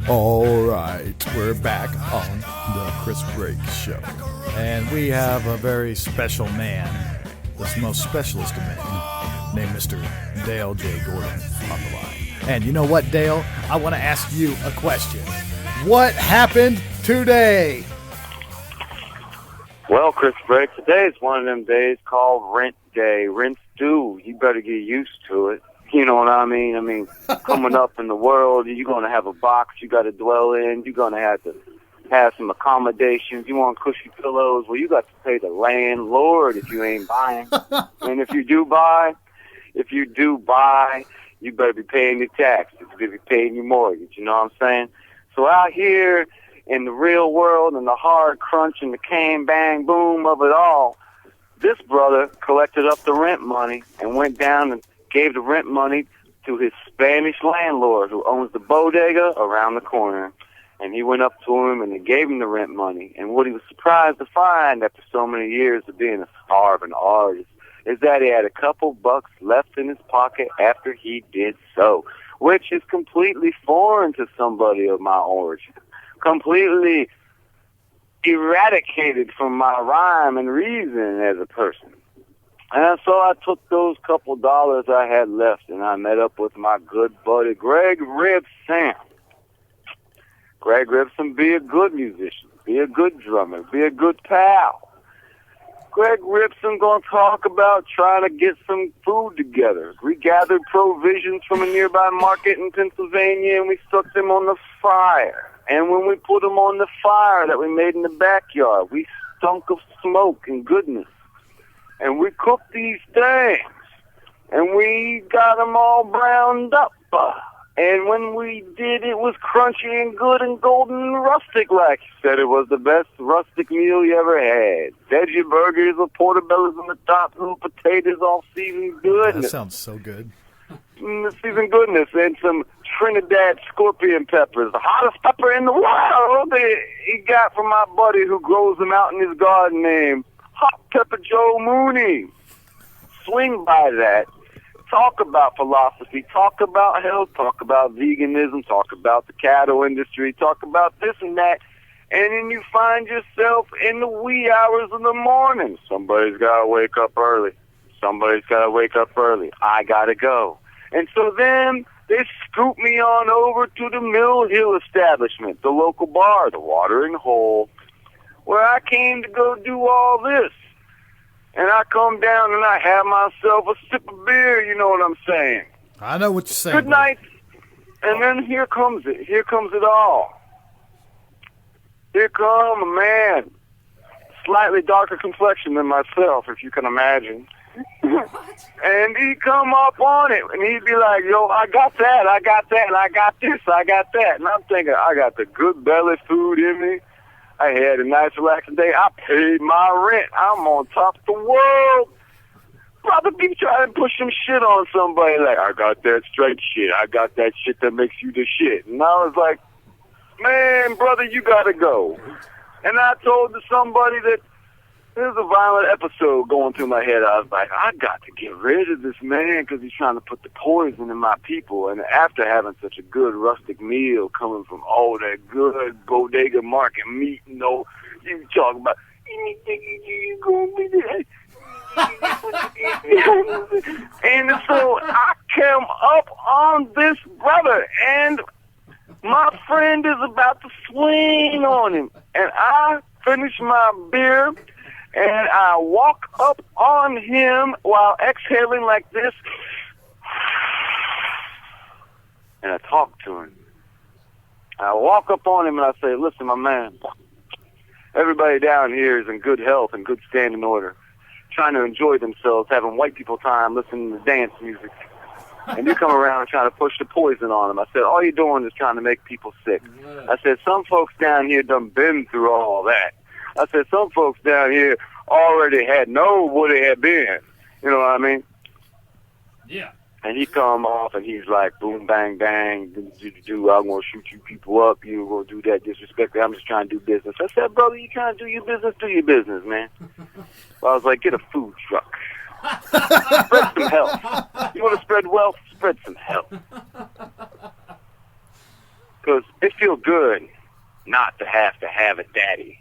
All right, we're back on the Chris Brake Show. And we have a very special man, the most specialist of men, named Mr. Dale J. Gordon on the line. And you know what, Dale? I want to ask you a question. What happened today? Well, Chris Brake, today is one of them days called Rent Day. Rent's due. You better get used to it. You know what I mean? I mean, coming up in the world, you're going to have a box you got to dwell in. You're going to have some accommodations. You want cushy pillows. Well, you got to pay the landlord if you ain't buying. And if you do buy, you better be paying your taxes. You better be paying your mortgage. You know what I'm saying? So out here in the real world and the hard crunch and the cane, bang, boom of it all, this brother collected up the rent money and went down and gave the rent money to his Spanish landlord who owns the bodega around the corner. And he went up to him and he gave him the rent money. And what he was surprised to find after so many years of being a starving artist is that he had a couple bucks left in his pocket after he did so, which is completely foreign to somebody of my origin, completely eradicated from my rhyme and reason as a person. And so I took those couple dollars I had left and I met up with my good buddy Greg Ribson. Greg Ribson, be a good musician, be a good drummer, be a good pal. Greg Ribson gonna talk about trying to get some food together. We gathered provisions from a nearby market in Pennsylvania and we stuck them on the fire. And when we put them on the fire that we made in the backyard, we stunk of smoke and goodness. And we cooked these things, and we got them all browned up. And when we did, it was crunchy and good and golden and rustic, like you said. It was the best rustic meal you ever had. Veggie burgers with portobellos on the top, little potatoes all seasoned good. That sounds so good. Seasoned goodness, and some Trinidad scorpion peppers, the hottest pepper in the world. He got from my buddy who grows them out in his garden named Hot Pepper Joe Mooney. Swing by that. Talk about philosophy. Talk about health. Talk about veganism. Talk about the cattle industry. Talk about this and that. And then you find yourself in the wee hours of the morning. Somebody's got to wake up early. I got to go. And so then they scoop me on over to the Mill Hill establishment, the local bar, the Watering Hole, where I came to go do all this. And I come down and I have myself a sip of beer, you know what I'm saying? I know what you're saying. Good night. And then here comes it. Here comes it all. Here come a man, slightly darker complexion than myself, if you can imagine. And he'd come up on it, and he'd be like, yo, I got that, I got this, I got that. And I'm thinking, I got the good belly food in me. I had a nice relaxing day. I paid my rent. I'm on top of the world. Brother, be trying to push some shit on somebody like, I got that straight shit. I got that shit that makes you the shit. And I was like, man, brother, you got to go. And I told somebody that there's a violent episode going through my head. I was like, I got to get rid of this man because he's trying to put the poison in my people. And after having such a good rustic meal coming from all that good bodega market meat, you know, you talk about, you gonna be there. And so I came up on this brother, and my friend is about to swing on him. And I finish my beer, and I walk up on him while exhaling like this. And I talk to him. I walk up on him and I say, listen, my man, everybody down here is in good health and good standing order, trying to enjoy themselves, having white people time, listening to dance music. And you come around and trying to push the poison on them. I said, all you're doing is trying to make people sick. I said, some folks down here done been through all that. I said, some folks down here already know what it had been. You know what I mean? Yeah. And he come off and he's like, boom, bang, bang, I'm going to shoot you people up. You going to do that disrespectfully. I'm just trying to do business. I said, brother, you trying to do your business, man. So I was like, get a food truck. Spread some health. You want to spread wealth? Spread some health. Because it feels good not to have a daddy.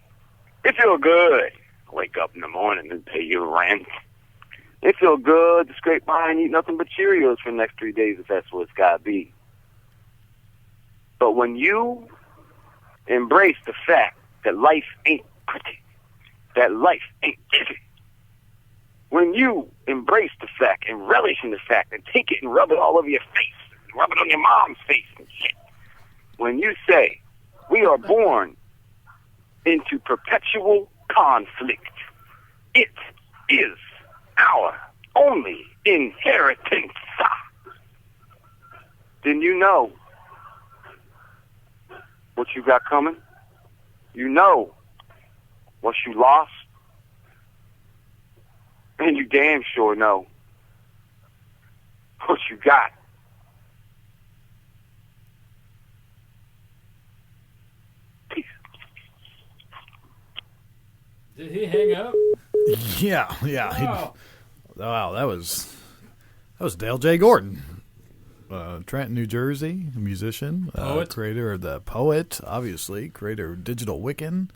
It feels good to wake up in the morning and pay your rent. It feels good to scrape by and eat nothing but Cheerios for the next 3 days if that's what it's got to be. But when you embrace the fact that life ain't pretty, that life ain't easy, when you embrace the fact and relish in the fact and take it and rub it all over your face, and rub it on your mom's face and shit, when you say, we are born into perpetual conflict, it is our only inheritance, then you know what you got coming. You know what you lost. And you damn sure know what you got. Peace. Did he hang up? Yeah. Wow. Wow, that was Dale J. Gordon. Trenton, New Jersey, a musician, creator of the Poet, obviously, creator of Digital Wiccan.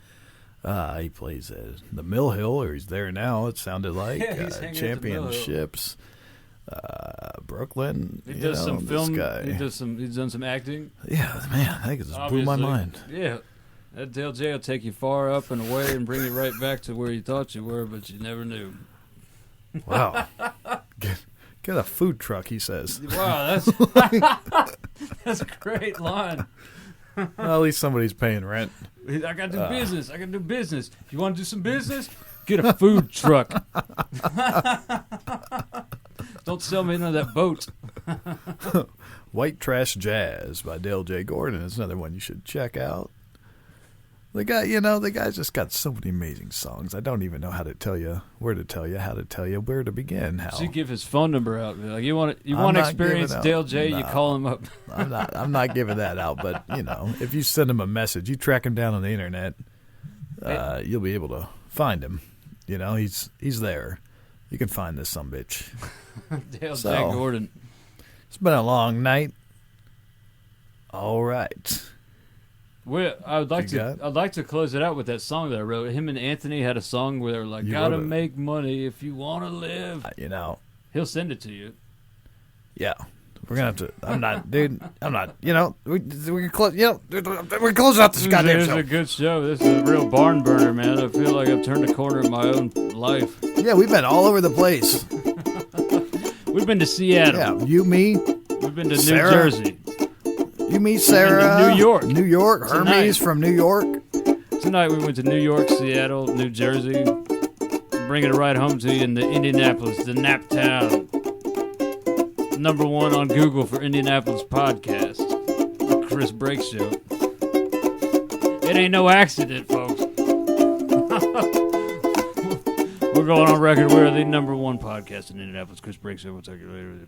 He plays at the Mill Hill, or he's there now, it sounded like. Yeah, he's hanging Championships, Brooklyn. He does some film. Guy. He's done some acting. Yeah, man, that just blew my mind. Yeah. That Dale J will take you far up and away and bring you right back to where you thought you were, but you never knew. Wow. Get a food truck, he says. Wow, that's a great line. Well, at least somebody's paying rent. I got to do business. I got to do business. You want to do some business? Get a food truck. Don't sell me none of that boat. White Trash Jazz by Dale J. Gordon is another one you should check out. The guy's just got so many amazing songs. I don't even know how to tell you, where to tell you, how to tell you, where to begin. How? So you give his phone number out. Like you want to experience Dale J. No, you call him up. I'm not giving that out. But if you send him a message, you track him down on the internet, you'll be able to find him. He's there. You can find this sumbitch. Dale J. Gordon. It's been a long night. All right. Well, I'd like to close it out with that song that I wrote. Him and Anthony had a song where they were like, "Gotta make money if you want to live." He'll send it to you. Yeah, we're gonna have to. I'm not, dude. I'm not. We can close. We're closing out this goddamn show. This is a good show. This is a real barn burner, man. I feel like I've turned a corner in my own life. Yeah, we've been all over the place. We've been to Seattle. Yeah, you, me. We've been to Sarah. New Jersey. You meet Sarah. New York. Hermes from New York. Tonight we went to New York, Seattle, New Jersey. Bringing it right home to you in the Indianapolis, the Nap Town. #1 on Google for Indianapolis podcast. The Chris Brake Show. It ain't no accident, folks. We're going on record. We're the #1 podcast in Indianapolis. Chris Brake Show. We'll talk to you later.